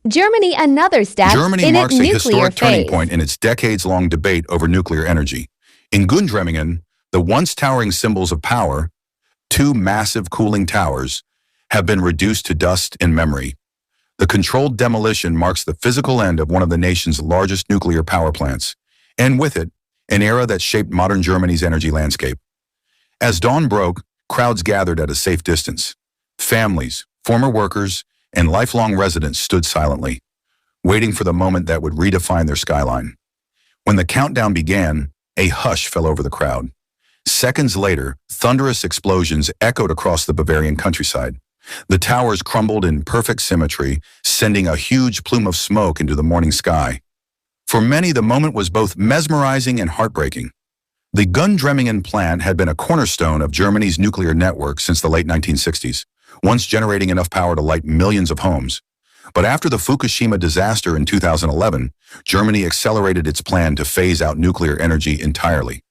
Germany another step Germany in its marks a nuclear historic turning phase. point in its decades-long debate over nuclear energy. In Gundremmingen, the once towering symbols of power, two massive cooling towers, have been reduced to dust in memory. The controlled demolition marks the physical end of one of the nation's largest nuclear power plants, and with it, an era that shaped modern Germany's energy landscape. As dawn broke, crowds gathered at a safe distance. Families, former workers, and lifelong residents stood silently, waiting for the moment that would redefine their skyline. When the countdown began, a hush fell over the crowd. Seconds later, thunderous explosions echoed across the Bavarian countryside. The towers crumbled in perfect symmetry, sending a huge plume of smoke into the morning sky. For many, the moment was both mesmerizing and heartbreaking. The Gundremmingen plant had been a cornerstone of Germany's nuclear network since the late 1960s, once generating enough power to light millions of homes. But after the Fukushima disaster in 2011, Germany accelerated its plan to phase out nuclear energy entirely,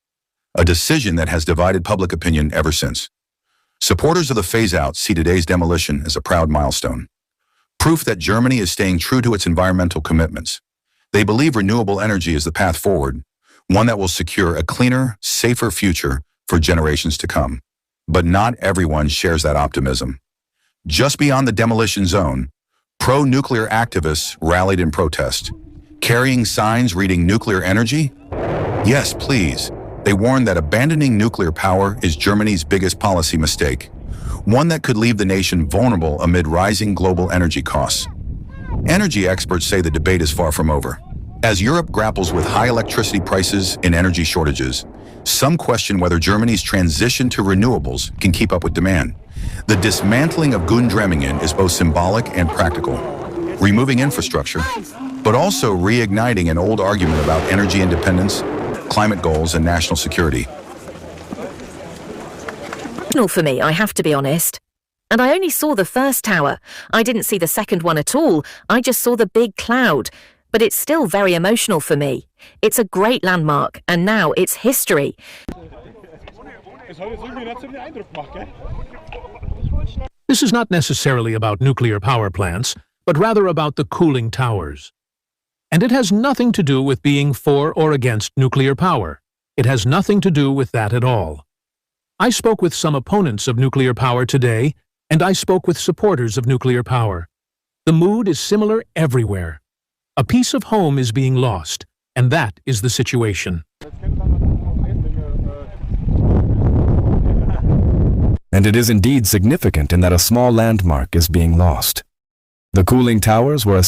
a decision that has divided public opinion ever since. Supporters of the phase-out see today's demolition as a proud milestone, proof that Germany is staying true to its environmental commitments. They believe renewable energy is the path forward, one that will secure a cleaner, safer future for generations to come. But not everyone shares that optimism. Just beyond the demolition zone, pro-nuclear activists rallied in protest, carrying signs reading "Nuclear energy? Yes, please." They warned that abandoning nuclear power is Germany's biggest policy mistake, one that could leave the nation vulnerable amid rising global energy costs. Energy experts say the debate is far from over. As Europe grapples with high electricity prices and energy shortages, some question whether Germany's transition to renewables can keep up with demand. The dismantling of Gundremmingen is both symbolic and practical, removing infrastructure, but also reigniting an old argument about energy independence, climate goals, and national security. For me, I have to be honest. And I only saw the first tower. I didn't see the second one at all. I just saw the big cloud. But it's still very emotional for me. It's a great landmark, and now it's history. This is not necessarily about nuclear power plants, but rather about the cooling towers. And it has nothing to do with being for or against nuclear power. It has nothing to do with that at all. I spoke with some opponents of nuclear power today, and I spoke with supporters of nuclear power. The mood is similar everywhere. A piece of home is being lost, and that is the situation. And it is indeed significant in that a small landmark is being lost. The cooling towers were a